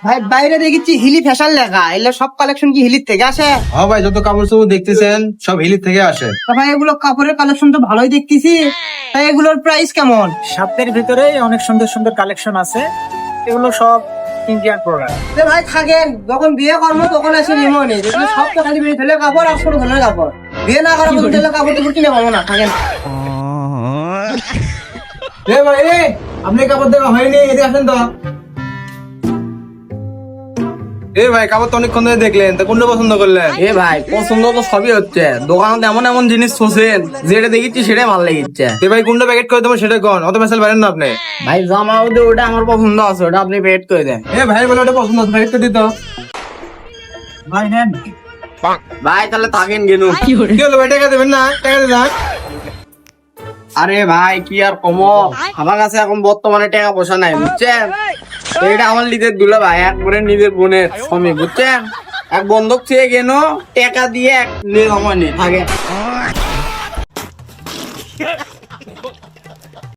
ভাই বাইরে দেখেছি হিলি ফ্যাশন লেখা, এগুলো সব কালেকশন কি হিলির থেকে আসে? হ্যাঁ ভাই, যত কাপড় চোপড় দেখতেছেন সব হিলির থেকে আসে। তা ভাই এগুলো কাপড়ের কালেকশন তো ভালোই দেখতেছি, তাই এগুলোর প্রাইস কেমন? সাতের ভিতরে অনেক সুন্দর সুন্দর কালেকশন আছে, এগুলো সব ইন্ডিয়ান প্রোডাক্ট। ভাই থাকেন, যখন বিয়ে করবো তখন এসে নিমো নি, এগুলো সব তো খালি বিয়ে ফেলে কাপড় আর ছোট ধরনের কাপড়। বিয়ে না করা পর্যন্ত কাপড় টুকুর কিনে পাবো না, থাকেন। এ ভাই, আপনি কাপড় দেখা হয়নি, এদিকে আসেন তো। এ ভাই, কাপড় তো অনেকক্ষণ ধরে দেখলেন, তা কোনটা পছন্দ করলেন? এ ভাই পছন্দ তো সবই হচ্ছে, দোকানত এমন এমন জিনিস ছোছেন যেটা দেখিচ্ছি সেটাই ভালো লেগেছে। এ ভাই, কোনটা প্যাকেট করে দেবো সেটা কোন, অত মেসেল পারেন না আপনি। ভাই জামা ওটা আমার পছন্দ আছে, ওটা আপনি পেড করে দেন। এ ভাই বলে ওটা পছন্দ আছে, প্যাকেট করে দিত। ভাই নেন। ভাই তাহলে থাকেন গেলু। কি হলো ভাই, টাকা দেবেন না? টাকা দিয়ে যান। আরে ভাই কি আর কমো, আমার কাছে এখন বর্তমানে টাকা পয়সা নাই বুঝছেন। তো এটা আমার নিজের দুলা ভাই, একবারে নিজের বোনের স্বামী বুঝছেন। এক বন্ধক চেয়ে গেল, টাকা দিয়ে এক নিয়ে থাকে।